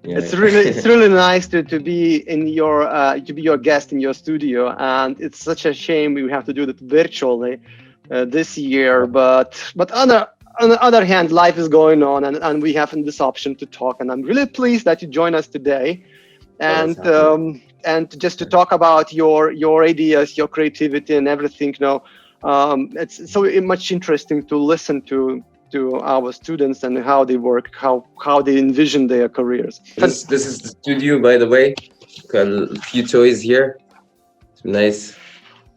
Yeah. It's really nice to be in your to be your guest in your studio, and it's such a shame we have to do that virtually this year. But on the other hand, life is going on, and we have this option to talk. And I'm really pleased that you join us today, Oh, that's happy. and just to talk about your ideas, your creativity, and everything. It's so much interesting to listen to our students and how they work, how they envision their careers. This is the studio, by the way. Got a few toys here. It's nice.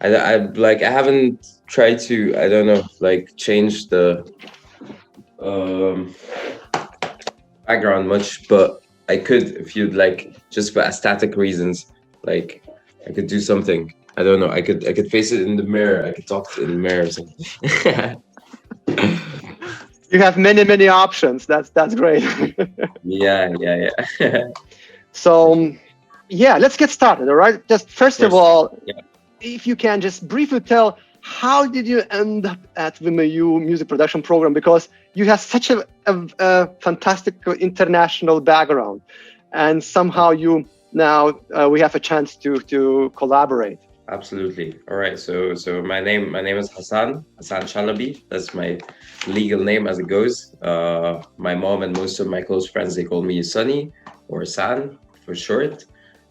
I like I haven't tried to, I don't know, like change the um background much, but I could if you'd like, just for aesthetic reasons. Like I could do something. I don't know. I could face it in the mirror. I could talk in the mirror or something. You have many options. That's great. Yeah, yeah, yeah. So yeah, let's get started. All right. Just Of first of course. all, Yeah. if you can just briefly tell how did you end up at VMU Music Production Program, because you have such a fantastic international background, and somehow you now we have a chance to collaborate. Absolutely. All right. So my name is Hasan Chalabi. That's my legal name as it goes. My mom and most of my close friends, they call me Sunny or San for short.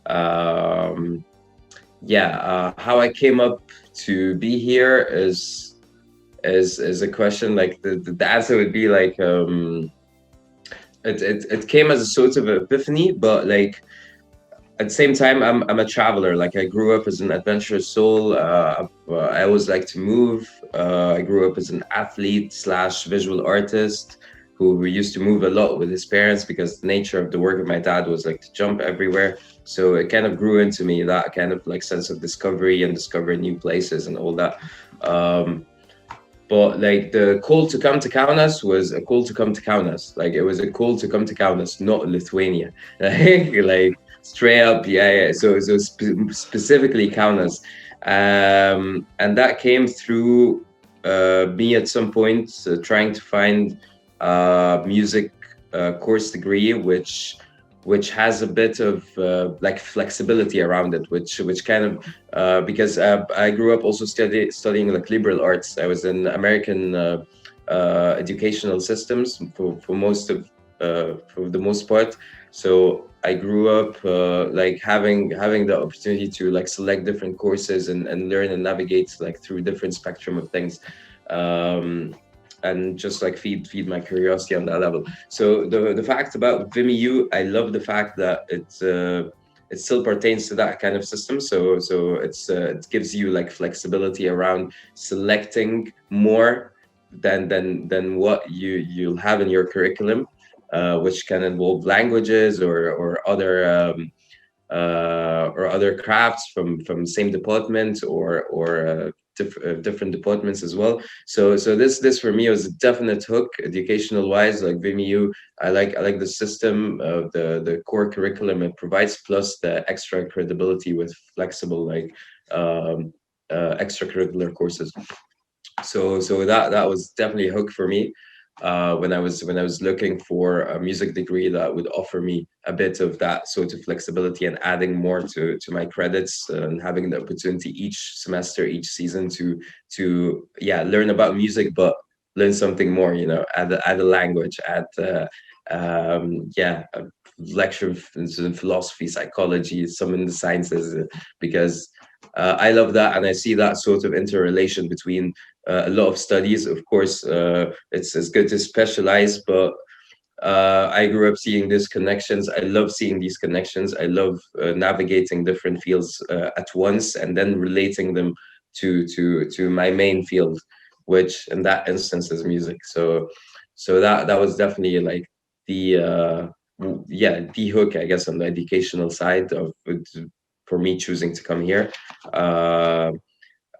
Um, yeah. How I came up to be here is a question. Like the answer would be like it came as a sort of epiphany, but like at the same time, I'm a traveler. Like I grew up as an adventurous soul. I always like to move. I grew up as an athlete slash visual artist who used to move a lot with his parents because the nature of the work of my dad was like to jump everywhere. So it kind of grew into me, that kind of like sense of discovery and discovering new places and all that. Um, but like the call to come to Kaunas was a call to come to Kaunas. Like it was a call to come to Kaunas, not Lithuania. Like straight up, yeah, yeah. So specifically Kaunas, and that came through me at some point trying to find music course degree, which has a bit of like flexibility around it, which kind of because I grew up also studying like liberal arts. I was in American educational systems for the most part. So I grew up like having the opportunity to like select different courses and learn and navigate like through different spectrum of things. Um, and just like feed my curiosity on that level. So the fact about VMU, I love the fact that it still pertains to that kind of system. So it gives you like flexibility around selecting more than what you'll have in your curriculum, which can involve languages or other crafts from same department or different departments as well. So this for me was a definite hook, educational wise. Like VMU, I like the system of the core curriculum it provides, plus the extra credibility with flexible like extracurricular courses. So that was definitely a hook for me when I was looking for a music degree that would offer me a bit of that sort of flexibility and adding more to my credits and having the opportunity each semester, each season to yeah, learn about music, but learn something more, add a language, add yeah, a lecture in philosophy, psychology, some in the sciences, because I love that, and I see that sort of interrelation between a lot of studies. Of course, it's good to specialize, but I grew up seeing these connections. I love seeing these connections. I love navigating different fields at once and then relating them to my main field, which in that instance is music. So that was definitely like the yeah, the hook, I guess, on the educational side of for me choosing to come here. Uh,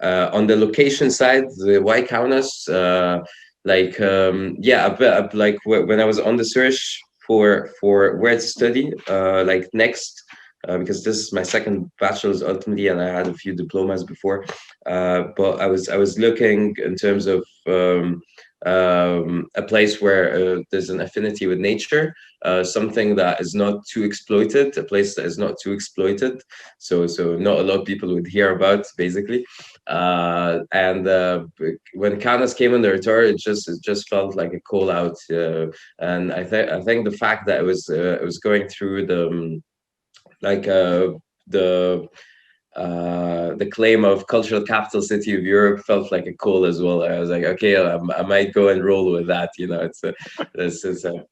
on the location side, the why Kaunas, like yeah, like when I was on the search for where to study, like next, because this is my second bachelor's ultimately, and I had a few diplomas before, but I was looking in terms of a place where there's an affinity with nature, something that is not too exploited, a place that is not too exploited. So not a lot of people would hear about, basically. And when Kaunas came on the tour, it just felt like a call out. And I think the fact that it was going through like the the claim of cultural capital city of Europe felt like a call as well. I was like, okay, I might go and roll with that.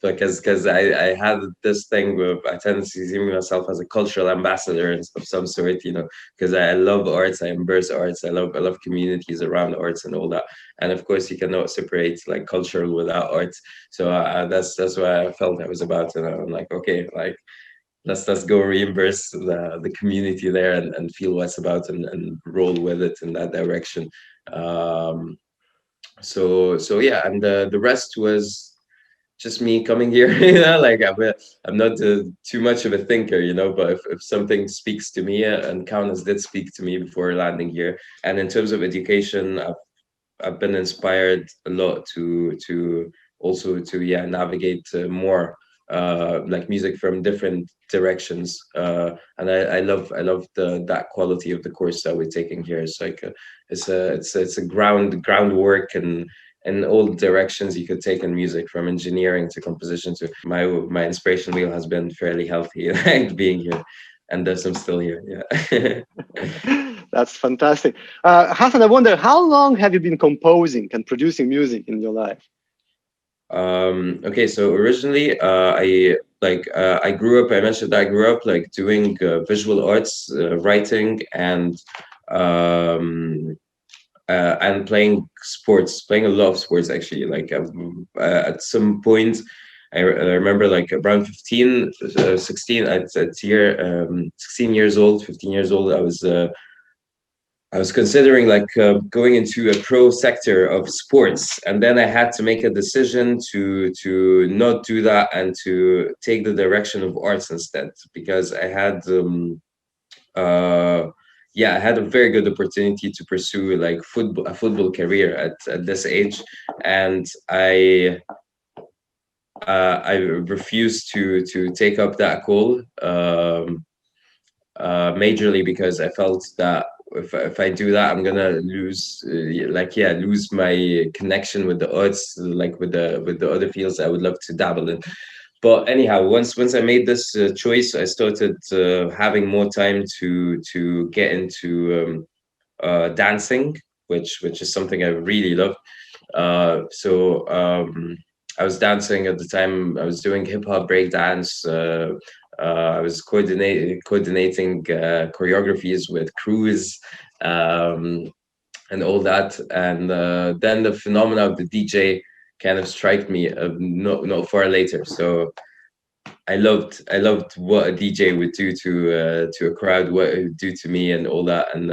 Because I had this thing where I tend to see myself as a cultural ambassador of some sort. Because I love arts, I embrace arts, I love communities around arts and all that. And of course, you cannot separate like cultural without arts. So that's what I felt I was about, and I'm like, okay, like let's go reimburse the community there, and feel what's about, and roll with it in that direction. um so yeah, and the rest was just me coming here. Like I'm not too much of a thinker, but if something speaks to me, and Kaunas did speak to me before landing here. And in terms of education, I've been inspired a lot to also to navigate more like music from different directions. And I love the that quality of the course that we're taking here. It's like it's a groundwork, and all directions you could take in music, from engineering to composition. To my inspiration wheel has been fairly healthy, like being here, and thus I'm still here. Yeah. That's fantastic. Hassan, I wonder, how long have you been composing and producing music in your life? Okay, so originally, I grew up. I mentioned that I grew up like doing visual arts, writing, um, and playing sports, playing a lot of sports actually. Like at some point, I remember like around 15, 16, at year 16 years old, 15 years old. I was considering like going into a pro sector of sports, and then I had to make a decision to not do that and to take the direction of arts instead, because uh, I had a very good opportunity to pursue like a football career at this age. And I refused to take up that call. Majorly because I felt that if I do that, I'm gonna lose, lose my connection with the arts, like with the other fields I would love to dabble in. But anyhow, once I made this choice, I started having more time to get into dancing, which is something I really love. So I was dancing at the time. I was doing hip hop break dance. I was coordinating choreographies with crews, um, and all that. And then the phenomena of the DJ kind of struck me not far later. So I loved what a DJ would do to a crowd, what it would do to me, and all that. And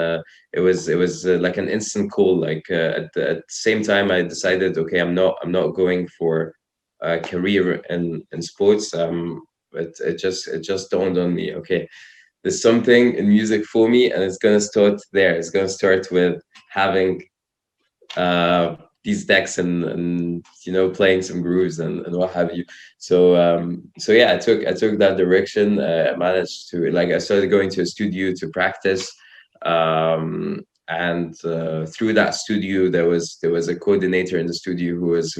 it was like an instant call. Like at the same time, I decided, okay, I'm not going for a career in sports. It just dawned on me, okay, there's something in music for me, and it's gonna start there. It's gonna start with having uh, these decks, and playing some grooves, and what have you. So yeah, I took that direction. I managed to, like, I started going to a studio to practice. And through that studio, there was a coordinator in the studio who was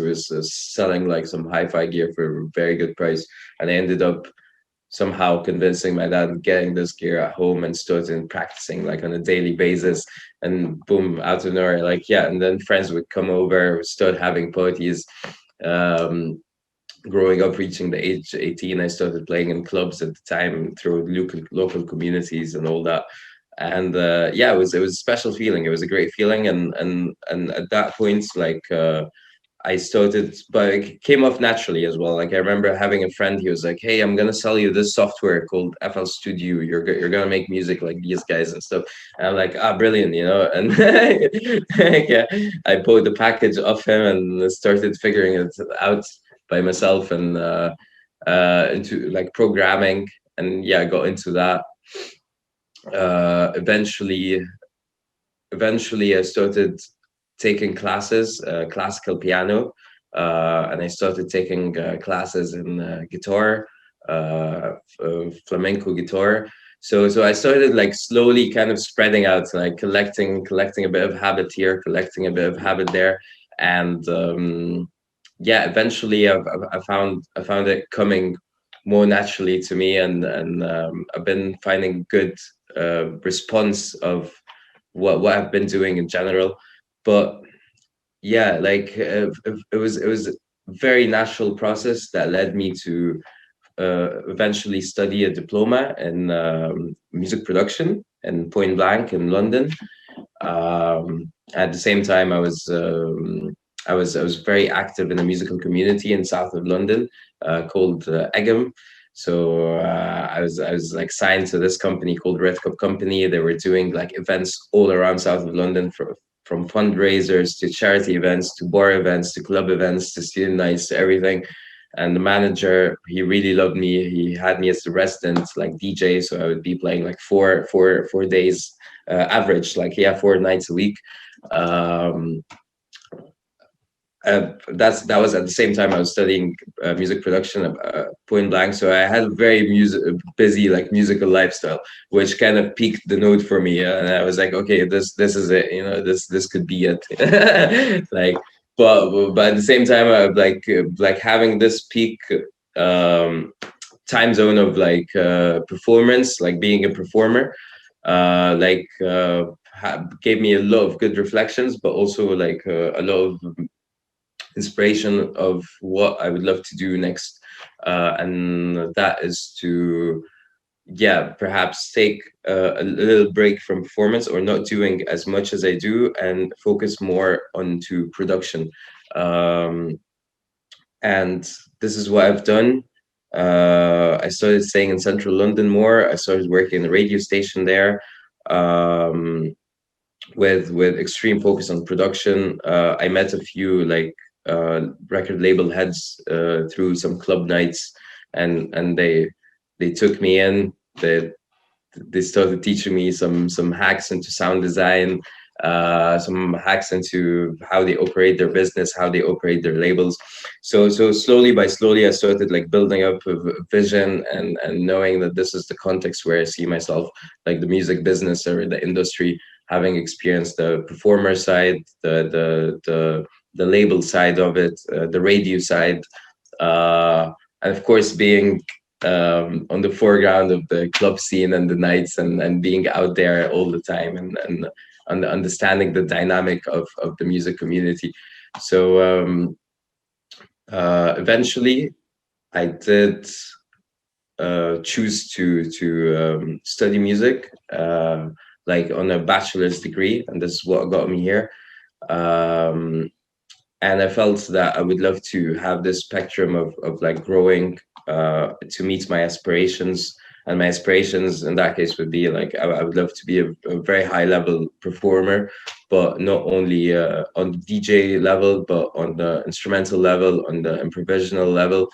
selling like some hi-fi gear for a very good price. And I ended up somehow convincing my dad, getting this gear at home, and started practicing like on a daily basis. And boom, out of nowhere, like, yeah, and then friends would come over, start having parties. um Growing up, reaching the age 18, I started playing in clubs at the time, through local communities and all that. And yeah, it was a special feeling. It was a great feeling. And at that point, like, I started, but it came off naturally as well. Like, I remember having a friend. He was like, "Hey, I'm gonna sell you this software called FL Studio. You're gonna make music like these guys and stuff." And I'm like, "Ah, brilliant," And yeah, I bought the package off him and started figuring it out by myself, and into like programming. And yeah, I got into that. Eventually, I started taking classes, classical piano, and I started taking classes in guitar, flamenco guitar. So I started like slowly kind of spreading out, like collecting a bit of habit here, collecting a bit of habit there, and yeah, eventually I found it coming more naturally to me, and I've been finding good response of what I've been doing in general. But yeah, like it was a very natural process that led me to eventually study a diploma in music production in Point Blank in London. At the same time, I was very active in a musical community in south of London called Egham. So I was like signed to this company called Red Cup Company. They were doing like events all around south of London, from fundraisers to charity events to bar events to club events to student nights to everything. And the manager, he really loved me. He had me as the resident like DJ, so I would be playing like 4 days average, like yeah, 4 nights a week. Um, that was at the same time I was studying music production at Point Blank, so I had a very busy like musical lifestyle, which kind of peaked the note for me, and I was like, okay, this is it, you know, this could be it, like. But at the same time, like having this peak um, time zone of like performance, like being a performer, gave me a lot of good reflections, but also like a lot of inspiration of what I would love to do next. And that is to, yeah, perhaps take a little break from performance or not doing as much as I do and focus more onto production. Um, and this is what I've done. I started staying in central London more. I started working in a radio station there. Um, with extreme focus on production. I met a few like record label heads through some club nights, and they took me in. They started teaching me some hacks into sound design, some hacks into how they operate their business, how they operate their labels. So slowly by slowly, I started like building up a vision and knowing that this is the context where I see myself, like the music business or the industry, having experienced the performer side, the label side of it, the radio side, and of course being on the foreground of the club scene and the nights and being out there all the time and understanding the dynamic of the music community. So eventually I did choose to study music like on a bachelor's degree, and this is what got me here. Um, and I felt that I would love to have this spectrum of like growing to meet my aspirations. And my aspirations in that case would be like I would love to be a very high level performer, but not only on the DJ level, but on the instrumental level, on the improvisational level.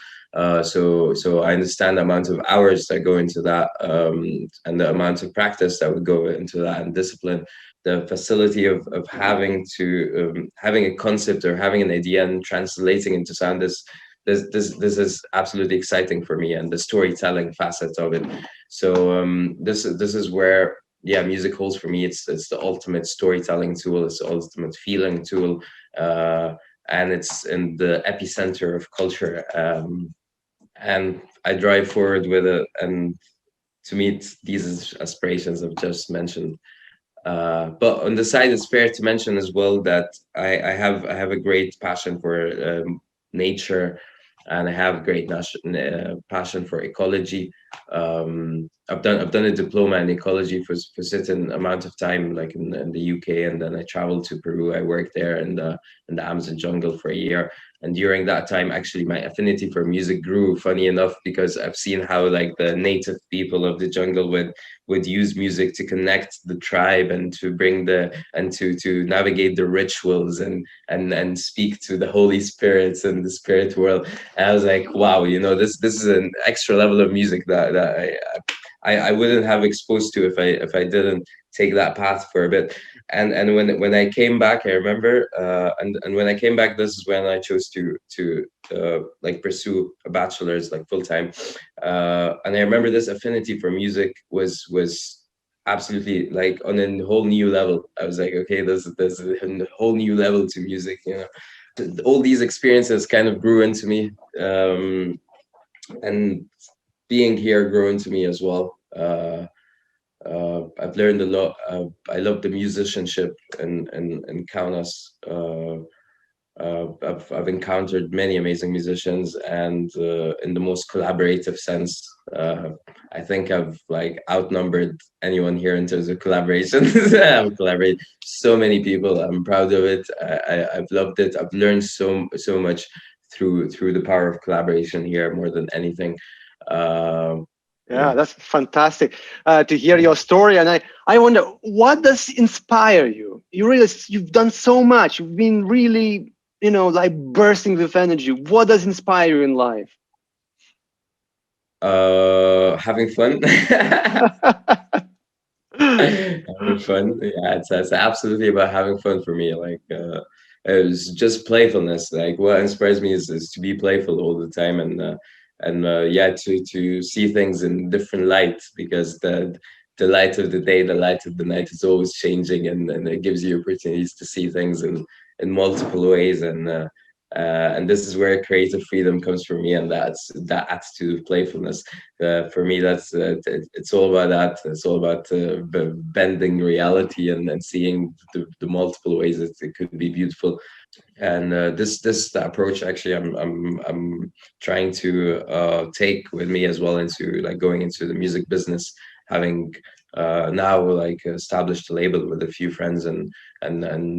So I understand the amount of hours that go into that, and the amount of practice that would go into that, and discipline, the facility of having to having a concept or having an idea and translating into sound. This is absolutely exciting for me, and the storytelling facet of it. So this is where, yeah, music holds for me. It's the ultimate storytelling tool. It's the ultimate feeling tool, and it's in the epicenter of culture. And I drive forward with it, and to meet these aspirations I've just mentioned. But on the side, it's fair to mention as well that I have a great passion for nature, and I have great passion for ecology. I've done a diploma in ecology for certain amount of time, like in the UK, and then I traveled to Peru. I worked there in the Amazon jungle for a year, and during that time, actually, my affinity for music grew. Funny enough, because I've seen how like the native people of the jungle would use music to connect the tribe and to bring the and to navigate the rituals and speak to the holy spirits and the spirit world. And I was like, wow, you know, this is an extra level of music that I wouldn't have exposed to if I didn't take that path for a bit. And when I came back, I remember, and when I came back, this is when I chose to like pursue a bachelor's like full time. And I remember this affinity for music was absolutely like on a whole new level. I was like, okay, there's a whole new level to music, you know. All these experiences kind of grew into me, and being here grew into me as well. I've learned a lot. I love the musicianship in Kaunas. I've encountered many amazing musicians, and in the most collaborative sense, I think I've like outnumbered anyone here in terms of collaborations. I've collaborated so many people. I'm proud of it. I've loved it. I've learned so much through the power of collaboration here more than anything. Um, Yeah, yeah. that's fantastic to hear your story. And I wonder, what does inspire you? You've done so much. You've been really, like bursting with energy. What does inspire you in life? Having fun. Having fun. Yeah, it's absolutely about having fun for me. Like it was just playfulness. Like what inspires me is to be playful all the time, and yeah, to see things in different light, because the light of the day, the light of the night is always changing, and it gives you opportunities to see things in multiple ways, and this is where creative freedom comes from me, and that's that attitude of playfulness. For me, that's it's all about that. It's all about bending reality, and seeing the multiple ways that it could be beautiful. And this the approach actually I'm trying to take with me as well into like going into the music business, having now like established a label with a few friends, and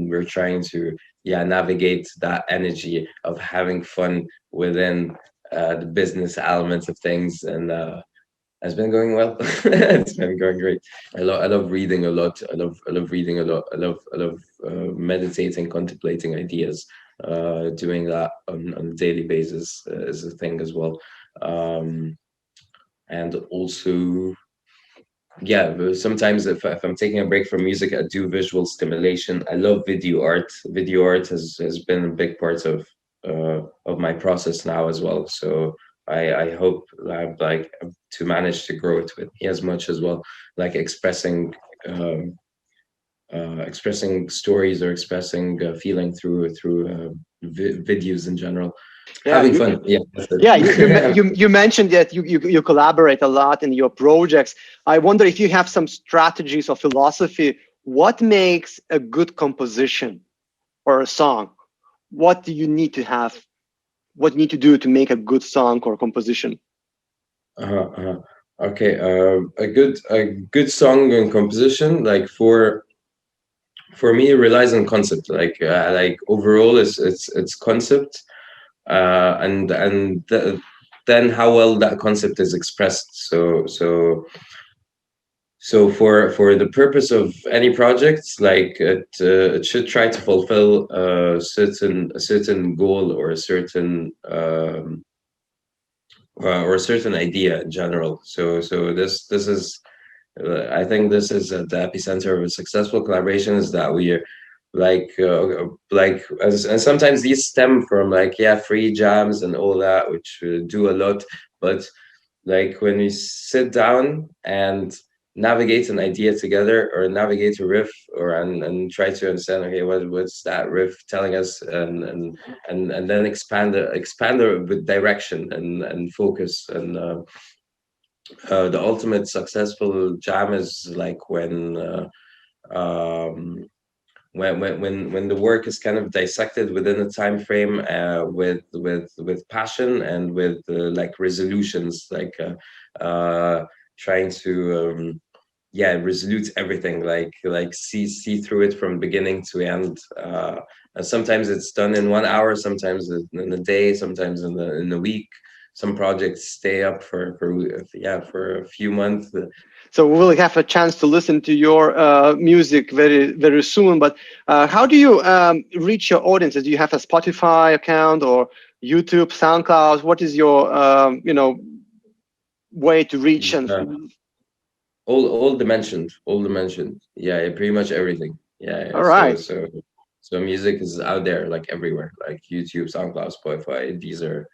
we're trying to, yeah, navigate that energy of having fun within the business elements of things, and it's been going well. It's been going great. I love reading a lot. I love reading a lot. I love meditating, contemplating ideas. Doing that on a daily basis is a thing as well. And also, yeah, sometimes if I'm taking a break from music, I do visual stimulation. I love video art. Video art has been a big part of my process now as well. So I hope I'm like to manage to grow it with me as much as well, like um, expressing stories or expressing feeling through videos in general. Yeah, Having fun, yeah, that's yeah. it. You mentioned that you collaborate a lot in your projects. I wonder if you have some strategies or philosophy. What makes a good composition or a song? What do you need to have? What you need to do to make a good song or composition? Uh-huh, uh-huh. Okay, a good song and composition, like for me, it relies on concept. Like overall, it's concept, and then how well that concept is expressed. So for the purpose of any project, like it should try to fulfill a certain goal or a certain idea in general. So this is I think this is at the epicenter of a successful collaboration, is that we are and sometimes these stem from like, yeah, free jams and all that, which do a lot, but like when we sit down and navigate an idea together, or navigate a riff, or and try to understand, okay, what's that riff telling us, and then expand it with direction and focus, and the ultimate successful jam is like um, when the work is kind of dissected within a time frame, with passion and with like resolutions, like trying to yeah, resolute everything, like see through it from beginning to end. And sometimes it's done in 1 hour, sometimes in a day, sometimes in a week. Some projects stay up for yeah, for a few months. So we will have a chance to listen to your music very soon. But how do you reach your audiences? Do you have a Spotify account or YouTube, SoundCloud? What is your way to reach and Yeah. all dimensions. Yeah, pretty much everything. Yeah, All yeah. right. So music is out there like everywhere, like YouTube, SoundCloud, Spotify, Deezer,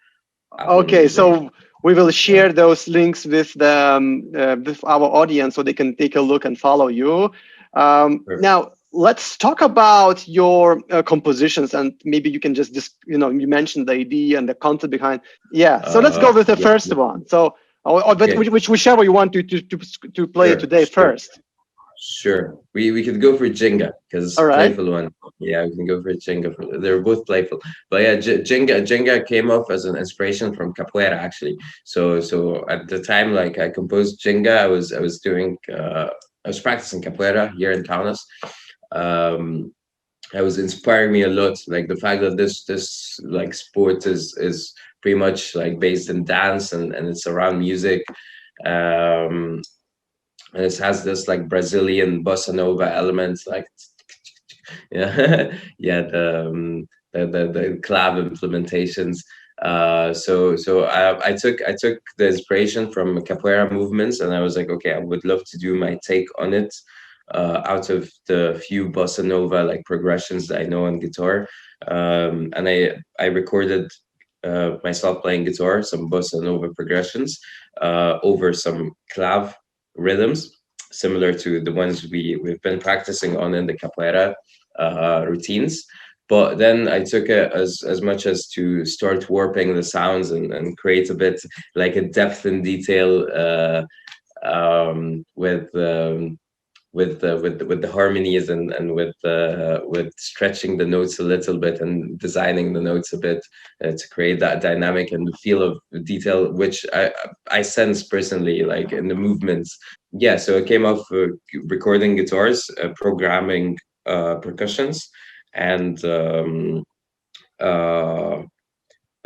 Apple Okay, Music. so we will Yeah. share those links with our audience so they can take a look and follow you. Perfect. Now, let's talk about your compositions, and maybe you can just, you mentioned the idea and the concept behind. Yeah, so let's go with the Yeah, first yeah. one. So, but Okay. whichever you want to play Sure, today sure. first. Sure. We could go for Jinga because it's All a right. playful one. Yeah, we can go for Jinga. They're both playful. But yeah, Jinga came off as an inspiration from capoeira actually. So at the time, like I composed Jinga, I was doing I was practicing capoeira here in Kaunas. Um, it was inspiring me a lot. Like the fact that this like sport is pretty much like based in dance and it's around music. Um, and it has this like Brazilian bossa nova elements, like yeah, yeah, the clav implementations. So I took the inspiration from capoeira movements, and I was like, okay, I would love to do my take on it. Out of the few bossa nova like progressions that I know on guitar, and I recorded myself playing guitar, some bossa nova progressions over some clav rhythms similar to the ones we've been practicing on in the capoeira routines. But then I took it as much as to start warping the sounds and create a bit like a depth and detail with with the harmonies and with stretching the notes a little bit and designing the notes a bit to create that dynamic and the feel of detail which I sense personally like in the movements. Yeah, so it came off recording guitars, programming percussions, and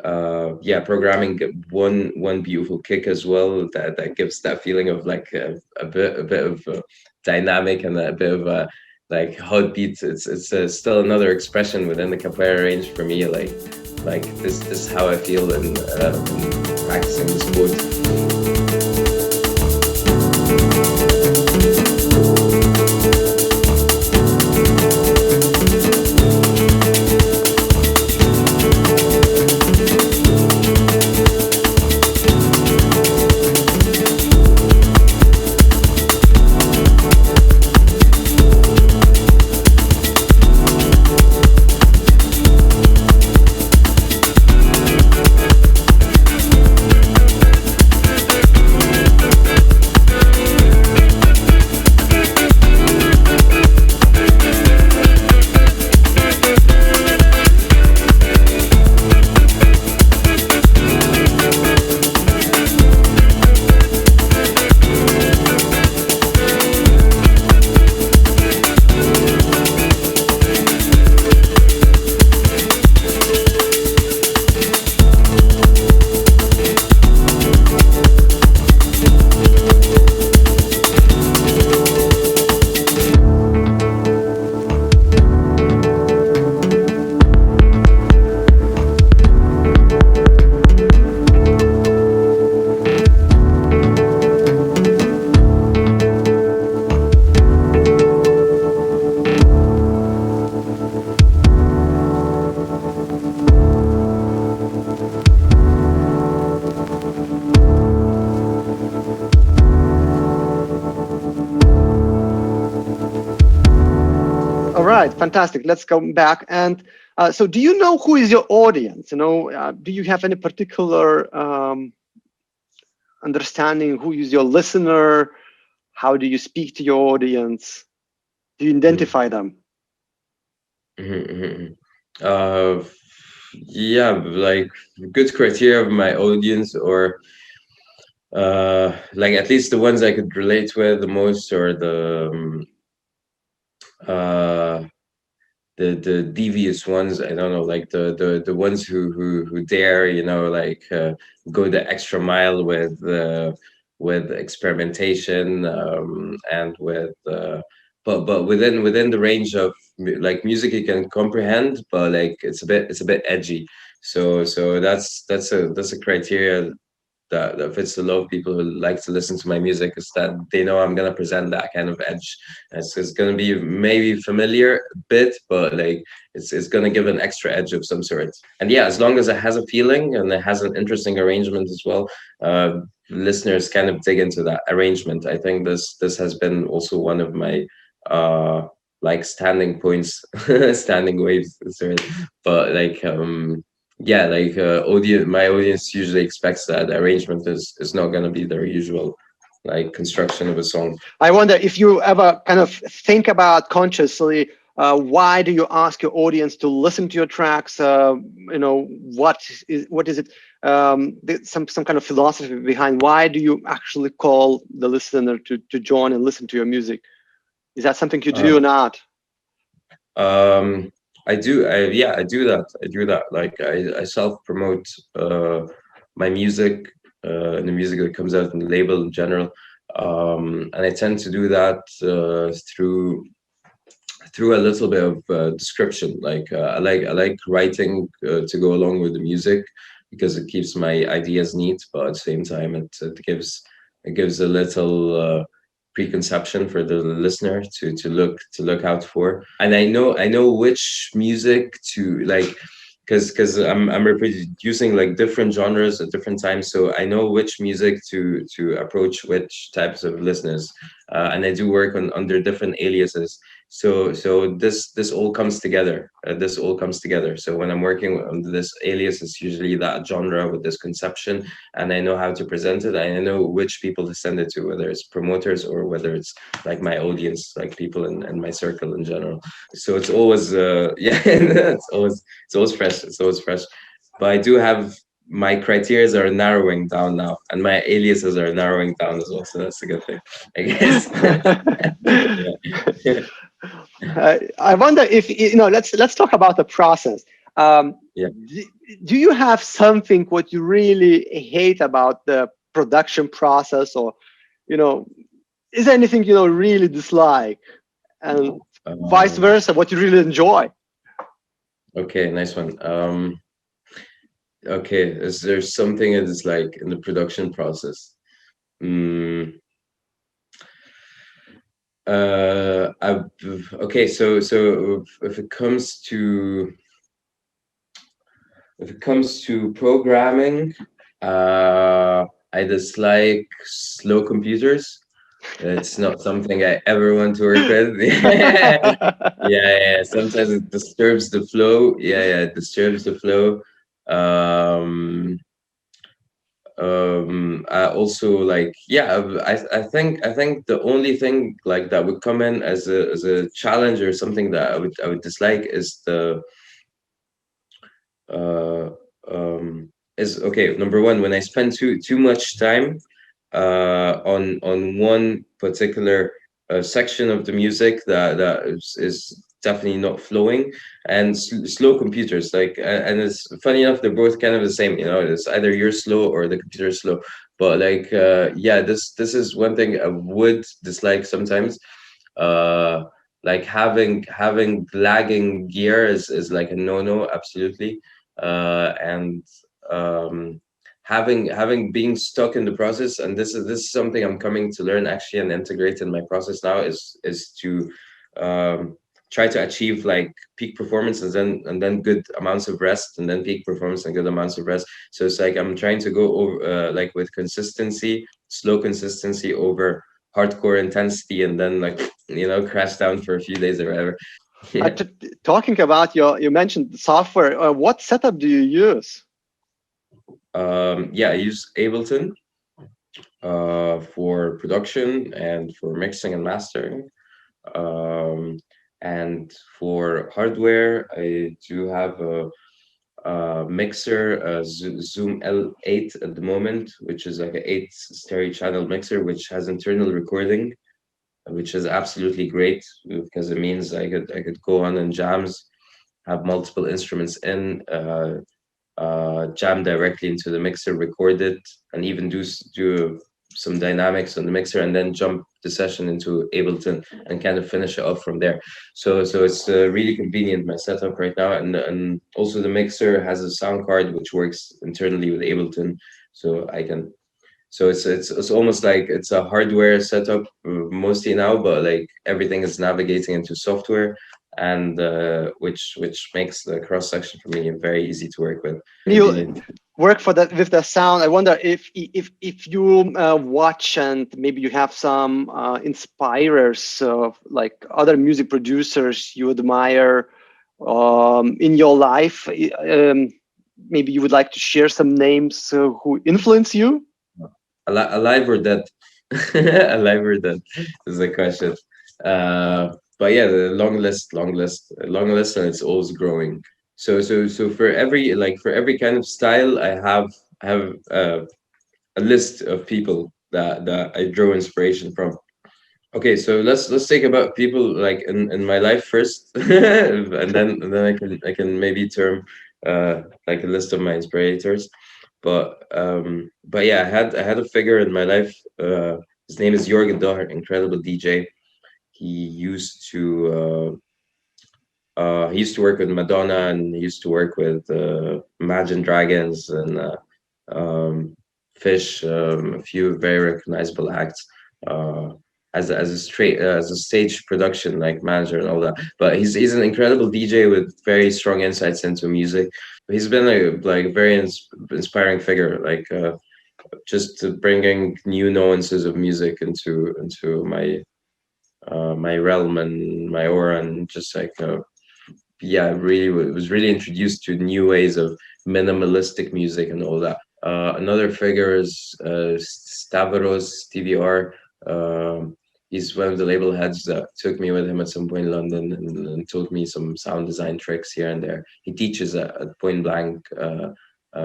uh, yeah, programming one beautiful kick as well that gives that feeling of like a bit of dynamic and a bit of like hot beats. It's still another expression within the capoeira range for me. Like this is how I feel in practicing the sport. All right, fantastic. Let's go back. And so, do you know who is your audience? Do you have any particular understanding who is your listener? How do you speak to your audience? Do you Mhm, identify them? mhm, mhm. Uh, yeah, like good criteria of my audience, or like at least the ones I could relate with the most, or uh the devious ones. I don't know, like the ones who dare, like go the extra mile with experimentation, and with but within the range of like music you can comprehend, but like it's a bit edgy. So that's a criteria that fits the low people who like to listen to my music, is that they know I'm gonna present that kind of edge. It's gonna be maybe familiar a bit, but like it's gonna give an extra edge of some sort. And yeah, as long as it has a feeling and it has an interesting arrangement as well, listeners kind of dig into that arrangement. I think this has been also one of my uh like standing points, standing waves, sorry. But like yeah, like audience, my audience usually expects that the arrangement is not going to be their usual like construction of a song. I wonder if you ever kind of think about consciously, why do you ask your audience to listen to your tracks? What is it? Some kind of philosophy behind why do you actually call the listener to join and listen to your music? Is that something you do or not? Um, I do. Yeah, I do that. I do that. Like I self promote my music, and the music that comes out in the label in general. And I tend to do that through a little bit of description. Like I like writing to go along with the music because it keeps my ideas neat, but at the same time it gives a little preconception for the listener to look out for. And I know which music to like, because I'm reproducing like different genres at different times, so I know which music to approach which types of listeners, and I do work on under different aliases. So this all comes together. This all comes together. So when I'm working on this alias, it's usually that genre with this conception, and I know how to present it. And I know which people to send it to, whether it's promoters or whether it's like my audience, like people in my circle in general. So it's always yeah, it's always fresh. It's always fresh. But I do have my criterias are narrowing down now, and my aliases are narrowing down as well. So that's a good thing, I guess. Yeah. I wonder if let's talk about the process. Yeah. do, do you have something what you really hate about the production process, or you know, is there anything really dislike, and vice Um, versa, what you really enjoy? okay, nice one. Okay, is there something that is like in the production process? Mm, I, okay, so if it comes to programming, I dislike slow computers. It's not something I ever want to work with. Yeah, yeah. Sometimes it disturbs the flow. Yeah, it disturbs the flow. Um, I also like, yeah, I think the only thing like that would come in as a challenge or something that I would dislike is the uh is okay, number one, when I spend too much time on one particular section of the music that is definitely not flowing, and slow computers, like, and it's funny enough, they're both kind of the same, it's either you're slow or the computer is slow. But like yeah, this is one thing I would dislike sometimes. uh like having lagging gear is like a no absolutely. And um having being stuck in the process, and this is something I'm coming to learn actually and integrate in my process now, is to um try to achieve like peak performance, and then good amounts of rest, and then peak performance and good amounts of rest. So it's like I'm trying to go over like with consistency, slow consistency over hardcore intensity, and then like crash down for a few days or whatever. Yeah. Talking about you mentioned software. What setup do you use? Yeah, I use Ableton for production and for mixing and mastering. Um, and for hardware, I do have a mixer, a Zoom L8 at the moment, which is like an 8 stereo channel mixer, which has internal recording, which is absolutely great because it means I could go on and jams, have multiple instruments in, jam directly into the mixer, record it, and even do some dynamics on the mixer, and then jump the session into Ableton and kind of finish it off from there. So it's really convenient, my setup right now, and also the mixer has a sound card which works internally with Ableton, so I can So it's almost like it's a hardware setup mostly now, but like everything is navigating into software, and which makes the cross section for me very easy to work with. You Convenient. work for that with the sound. I wonder if you watch and maybe you have some inspirers of like other music producers you admire in your life. Maybe you would like to share some names who influence you. Alive or dead? Alive or dead is the question. But yeah, the long list, and it's always growing. So for every for every kind of style, I have a list of people that I draw inspiration from. Okay, so let's think about people like in my life first, and then I can maybe term like a list of my inspirators. But yeah, I had a figure in my life. His name is Jorgen Doher, incredible DJ. He used to he used to work with Madonna, and he used to work with Imagine Dragons and um, Fish, a few very recognizable acts. Uh, as a straight as a stage production like manager and all that, but he's an incredible DJ with very strong insights into music. He's been a very inspiring figure, just bringing new nuances of music into my realm and my aura, and just yeah, really was really introduced to new ways of minimalistic music and all that. Another figure is Stavros TVR. He's one of the label heads that took me with him at some point in London, and taught me some sound design tricks here and there. He teaches at Point Blank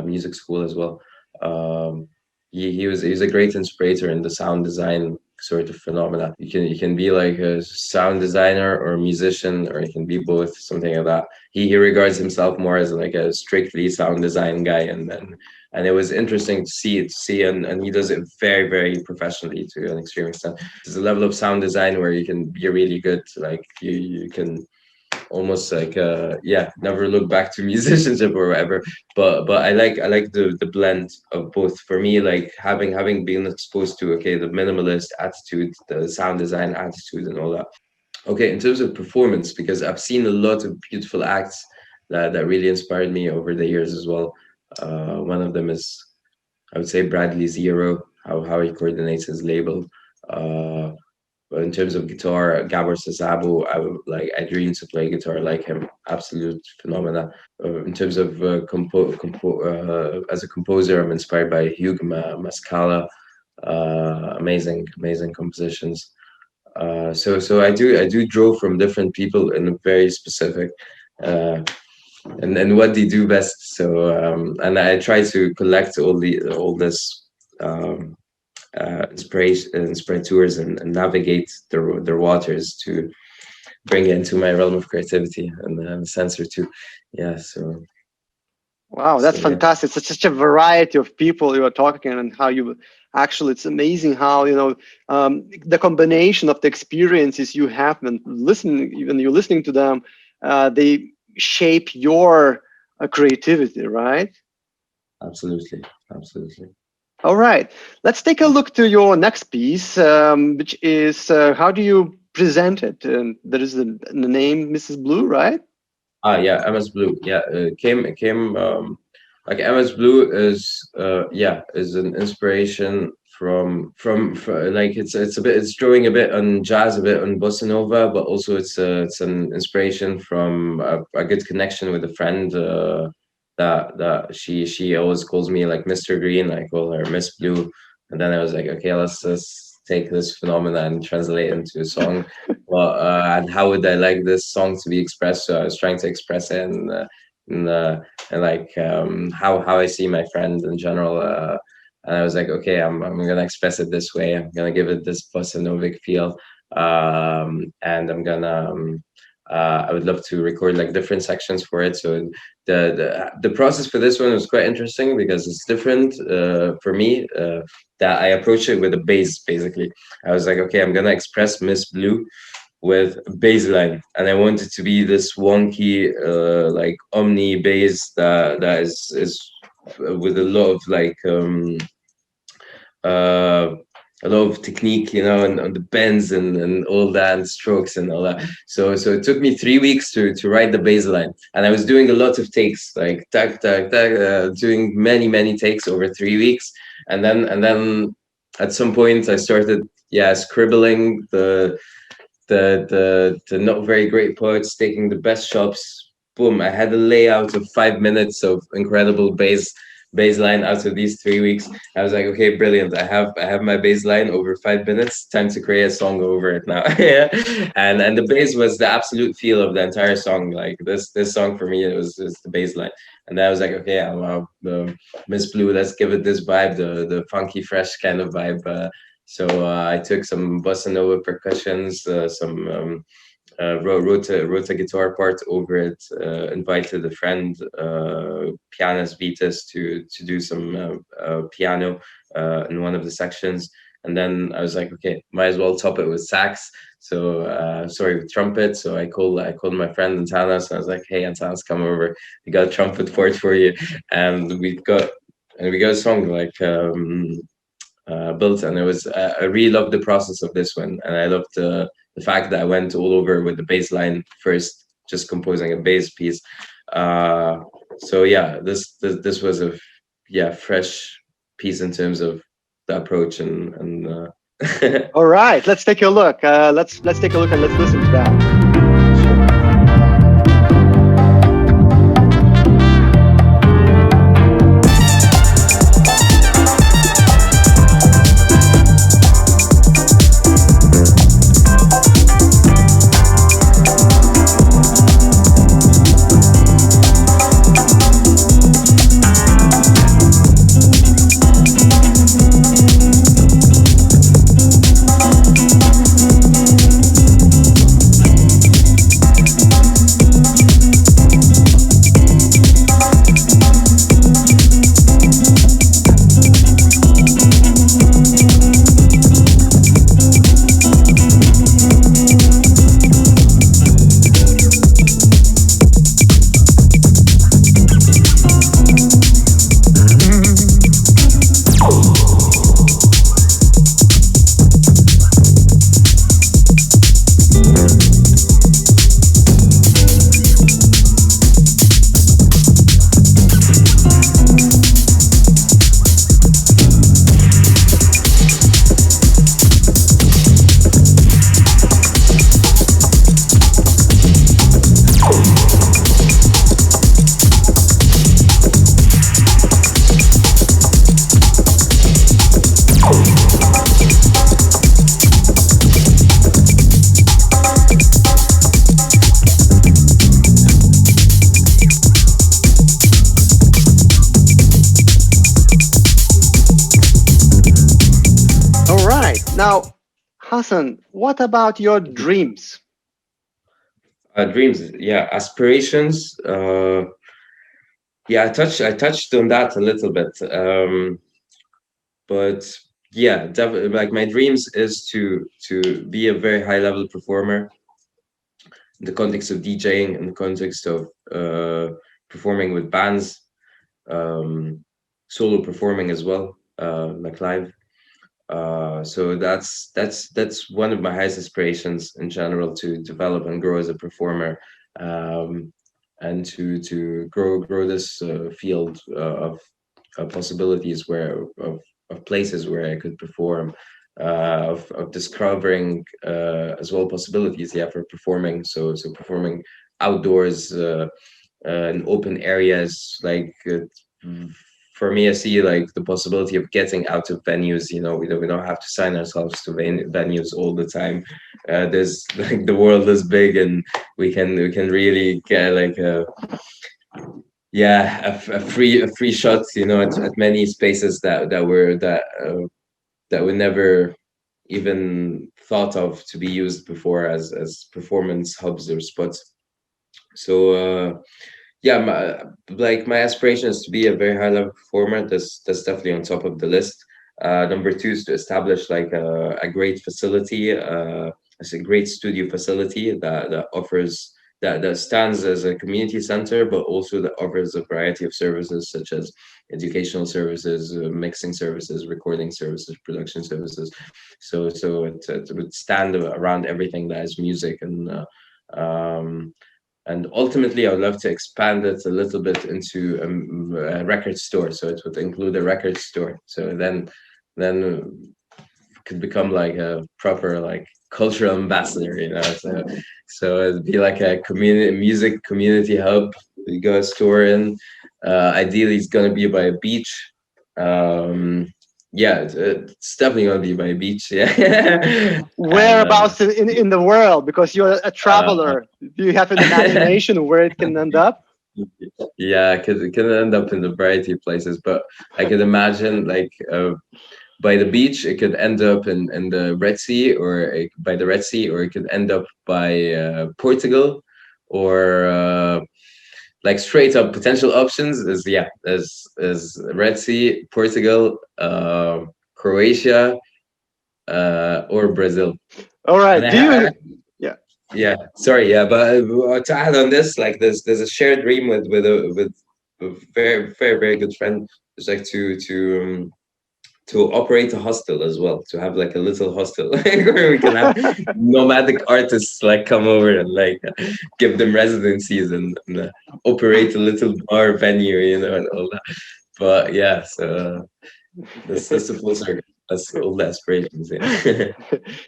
music school as well. Um, he was a great inspirator in the sound design sort of phenomena. You can be like a sound designer or a musician, or you can be both, something like that. He regards himself more as like a strictly sound design guy, and it was interesting to see, and he does it very, very professionally to an extreme extent. There's a level of sound design where you can be really good, like you can almost yeah, never look back to musicianship or whatever. But I like the blend of both. For me, like having been exposed to, okay, the minimalist attitude, the sound design attitude, and all that. Okay, in terms of performance, because I've seen a lot of beautiful acts that really inspired me over the years as well. One of them is, I would say, Bradley Zero, how he coordinates his label. uh but in terms of guitar, Gabor Szabo, I dream to play guitar like him. Absolute phenomena. In terms of as a composer, I'm inspired by Hugh Mascala. Amazing compositions. So I do draw from different people in a very specific, uh, and what they do best. And I try to collect all this. Inspirators, and navigate their waters to bring it into my realm of creativity, and sensor too. Yeah. Wow, that's So yeah, fantastic. Such a variety of people you are talking, and how you actually, it's amazing how, the combination of the experiences you have and listening, even you're listening to them, they shape your creativity, right? absolutely, absolutely. All right, let's take a look to your next piece, which is how do you present it? And there is the name Mrs. Blue, right? Yeah, MS Blue. Yeah, came like MS Blue is an inspiration from like it's drawing a bit on jazz, a bit on bossa nova, but also it's an inspiration from a good connection with a friend, that she always calls me like Mr. Green. I call her Miss Blue, and then I was like, okay, let's take this phenomenon and translate it into a song. Well, and how would I like this song to be expressed? So I was trying to express it in like how I see my friends in general. And I was like, okay, I'm gonna express it this way. I'm gonna give it this bossa novic feel, and I would love to record like different sections for it. So the process for this one was quite interesting because it's different for me. That I approach it with a bass basically. I was like, okay, I'm gonna express Miss Blue with bass line, and I want it to be this wonky, like omni bass that is with a lot of uh, a lot of technique, and on the bends and all that, and strokes and all that. So it took me 3 weeks to write the bass line, and I was doing a lot of takes, like tak tak tak, doing many takes over 3 weeks, and then at some point I started, yeah, scribbling the not very great parts, taking the best shots. Boom! I had a layout of 5 minutes of incredible bass line out of these 3 weeks. I was like, okay, brilliant. I have my bass line over 5 minutes. Time to create a song over it now. Yeah, and the bass was the absolute feel of the entire song. Like this song for me, it was the bass line. And then I was like, okay, well, Miss Blue, let's give it this vibe, the funky, fresh kind of vibe. So I took some bossa nova percussions, some wrote a guitar part over it, invited a friend, pianist Vitas, to do some piano in one of the sections. And then I was like, okay, might as well top it with sax. So sorry, with trumpet. So I called my friend Antanas, and I was like, hey, Antanas, come over. We got a trumpet part for you, and we got a song like built. And it was I really loved the process of this one, and I loved the fact that I went all over with the bass line first, just composing a bass piece. uh so yeah, this was a yeah, fresh piece in terms of the approach and All right, let's take a look. Let's take a look and let's listen to that. All right. Now, Hassan, what about your dreams? dreams, yeah, aspirations. Yeah, I touched on that a little bit. But yeah, definitely, like my dreams is to be a very high level performer in the context of DJing, in the context of performing with bands, solo performing as well, like live. So that's one of my highest aspirations in general, to develop and grow as a performer, um, and to grow this field of possibilities, of places where I could perform, of discovering as well possibilities, yeah, for performing. So performing outdoors, in open areas, like for me, I see like the possibility of getting out of venues. We don't have to sign ourselves to venues all the time. There's like the world is big, and we can really get like a free shot, at many spaces that were never even thought of to be used before as performance hubs or spots. So yeah, my aspiration is to be a very high level performer. That's definitely on top of the list. Number two is to establish like a great facility, it's a great studio facility that that stands as a community center, but also that offers a variety of services such as educational services, mixing services, recording services, production services. So it would stand around everything that is music, um, and ultimately I would love to expand it a little bit into a record store. So it would include a record store. So then could become like a proper like cultural ambassador, so it'd be like a community music community hub. You go store in. Ideally, it's gonna be by a beach. Um, yeah, it's definitely gonna be by a beach. Yeah, and Whereabouts in the world? Because you're a uh, traveler. Do you have an imagination where it can end up? yeah, it could end up in a variety of places, but I could imagine like by the beach, it could end up in the Red Sea, or by the Red Sea, or it could end up by Portugal, or like straight up potential options is, yeah, is Red Sea, Portugal, Croatia, or Brazil. All And right. Do you? Yeah. yeah, sorry, yeah, but to add on this, like there's a shared dream with a very very very good friend. It's like to operate a hostel as well, to have like a little hostel where we can have nomadic artists like come over and like give them residencies, and operate a little bar venue, and all that. But yeah, so that's the full circle. That's all the aspirations. Yeah.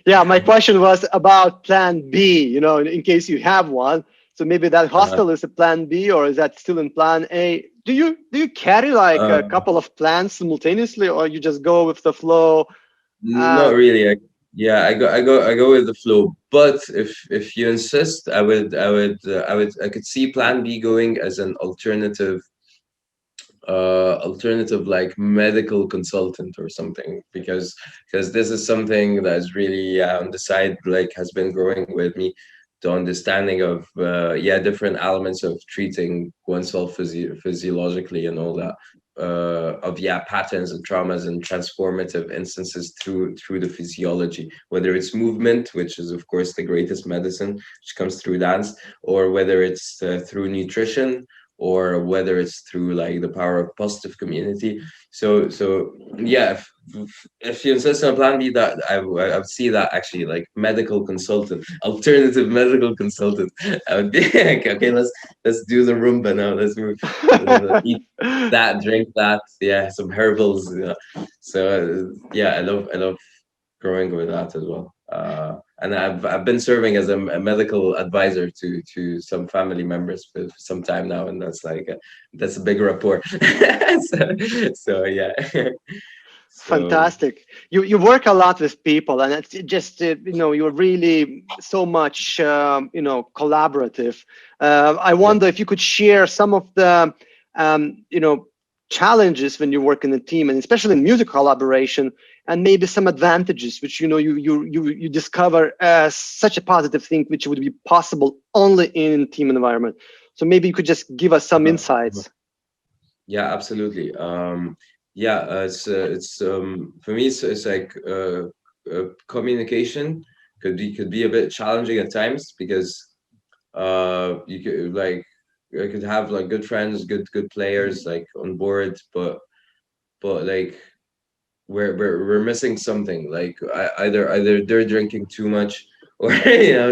Yeah, my question was about plan B, in case you have one. So maybe that uh, hostel is a plan B, or is that still in plan A? Do you carry like a um, couple of plans simultaneously, or you just go with the flow? Not Uh, really. Yeah, I go with the flow. But if you insist, I could see Plan B going as an alternative like medical consultant or something, because this is something that's really on the side, like has been growing with me, the understanding of yeah, different elements of treating oneself physiologically and all that, of, yeah, patterns and traumas and transformative instances through the physiology, whether it's movement, which is of course the greatest medicine, which comes through dance, or whether it's through nutrition, or whether it's through like the power of positive community. So yeah, if you insist on Plan B, that I would see that actually like medical consultant, alternative medical consultant. I would be like, okay, let's do the Roomba now. Let's move, eat that, drink that, yeah, some herbals. So yeah, I love growing with that as well. And I've been serving as a medical advisor to some family members for some time now, and that's a big rapport. so yeah. So Fantastic. You work a lot with people, and it's just you're really so much collaborative. I yeah. wonder if you could share some of the challenges when you work in a team, and especially in music collaboration, and maybe some advantages which you discover as such a positive thing, which would be possible only in team environment. So maybe you could just give us some Uh-huh. insights. Yeah, absolutely. Yeah, it's for me, it's like communication could be a bit challenging at times, because you could like I could have like good friends, good players like on board, but like we're missing something. Like either they're drinking too much, or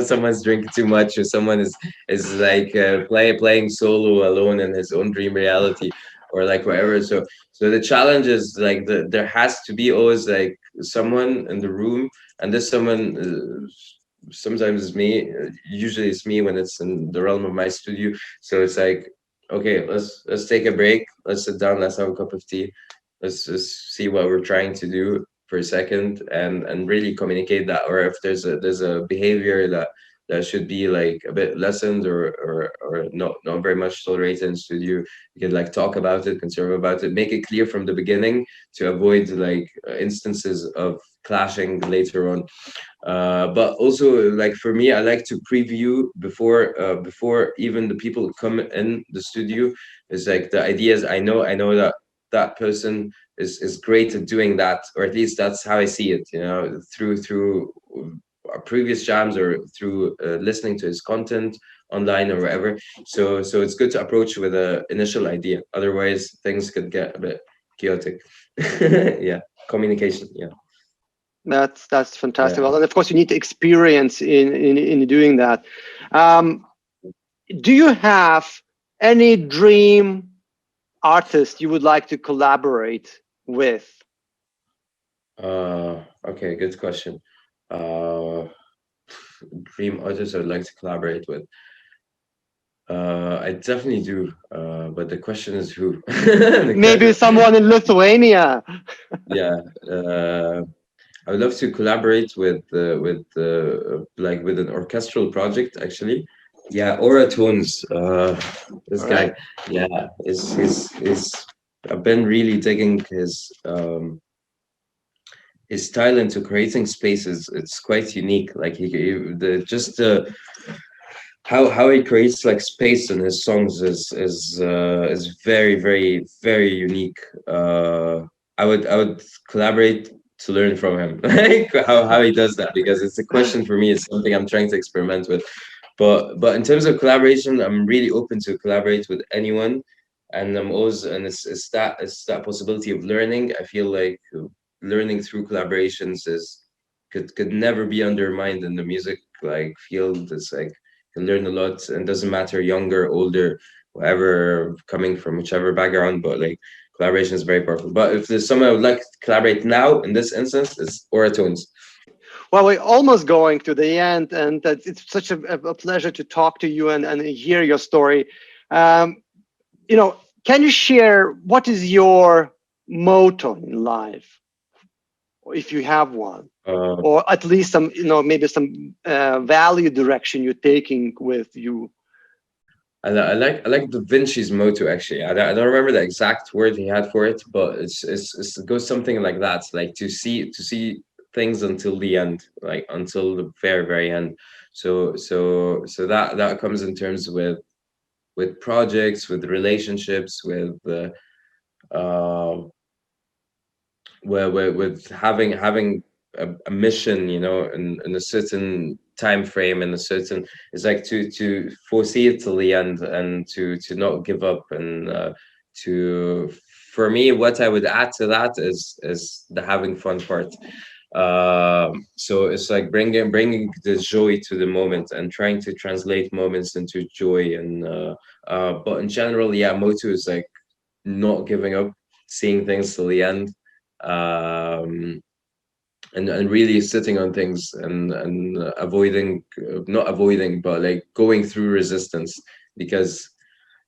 someone's drinking too much, or someone is like playing solo alone in his own dream reality, or like whatever. So the challenge is like there has to be always like someone in the room, and this someone sometimes is me. Usually it's me when it's in the realm of my studio. So it's like, okay, let's take a break, let's sit down, let's have a cup of tea, let's just see what we're trying to do for a second, and really communicate that. Or if there's a behavior that should be like a bit lessened, or not very much tolerated in studio, you can like talk about it, conserve about it, make it clear from the beginning, to avoid like instances of clashing later on. But also, like for me, I like to preview before even the people come in the studio. Is like the idea is, I know that that person is great at doing that, or at least that's how I see it. Through our previous jams, or through listening to his content, online or whatever. So it's good to approach with a initial idea. Otherwise, things could get a bit chaotic. Yeah, communication. Yeah, That's yeah. fantastic. Well, and of course, you need experience in doing that. Um, do you have any dream artist you would like to collaborate with? Okay, good question. Uh, Dream artist I'd like to collaborate with. I definitely do. But the question is who? The Maybe question, someone in Lithuania. yeah. I would love to collaborate with like with an orchestral project actually. Yeah, Aura Tones. This All guy, right. yeah, is I've been really digging his style into creating spaces. It's quite unique. Like the just how he creates like space in his songs is very unique. I would collaborate to learn from him, like how he does that, because it's a question for me. It's something I'm trying to experiment with. But in terms of collaboration, I'm really open to collaborate with anyone, and I'm always, and it's that possibility of learning. I feel like learning through collaborations is could never be undermined in the music like field. It's like you can learn a lot, and doesn't matter younger, older, whatever, coming from whichever background. But like collaboration is very powerful. But if there's someone I would like to collaborate now in this instance, it's Oratones. Well, we're almost going to the end, and it's such a pleasure to talk to you and hear your story. Um, can you share what is your motto in life, if you have one, Uh, or at least some, maybe some value direction you're taking with you? I like Da Vinci's motto actually. I don't remember the exact word he had for it, but it goes something like that. Like to see things until the end, like until the very end. So that comes in terms with projects, with relationships, uh, with having a mission, in a certain time frame, in a certain, it's like to foresee it till the end, and to not give up, and to for me, what I would add to that is the having fun part. So it's like bringing the joy to the moment, and trying to translate moments into joy, and but in general, yeah, motto is like not giving up, seeing things till the end, um, and really sitting on things, and avoiding, not avoiding, but like going through resistance, because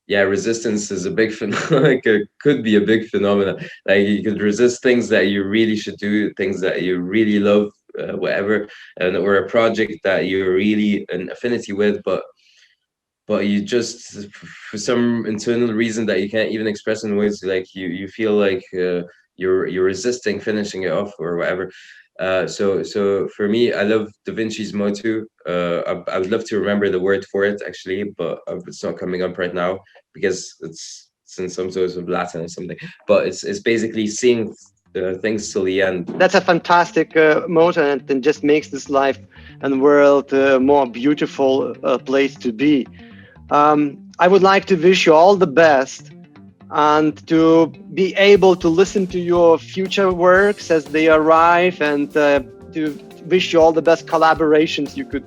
yeah, resistance is a big like it could be a big phenomenon. Like you could resist things that you really should do, things that you really love, whatever, and or a project that you're really an affinity with, but you just, for some internal reason that you can't even express in words, like you feel like you're resisting finishing it off or whatever. So for me, I love Da Vinci's motto. I would love to remember the word for it actually, but it's not coming up right now, because it's in some sort of Latin or something. But it's basically seeing things till the end. That's a fantastic motto, and just makes this life and world more beautiful place to be. I would like to wish you all the best, and to be able to listen to your future works as they arrive, and to wish you all the best collaborations you could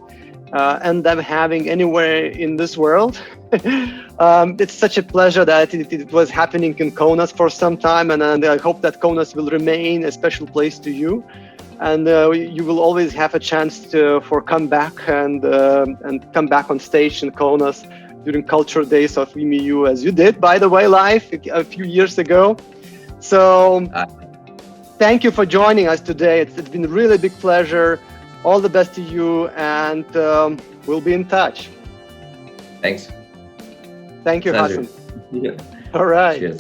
end up having anywhere in this world. It's such a pleasure that it was happening in Kaunas for some time, and I hope that Kaunas will remain a special place to you, and you will always have a chance for come back and come back on stage in Kaunas during Cultural Days of VMU, as you did, by the way, live a few years ago. So Uh, thank you for joining us today. It's been a really big pleasure. All the best to you, and we'll be in touch. Thanks. Thank you, Pleasure. Hasan. Yeah. All right. Cheers.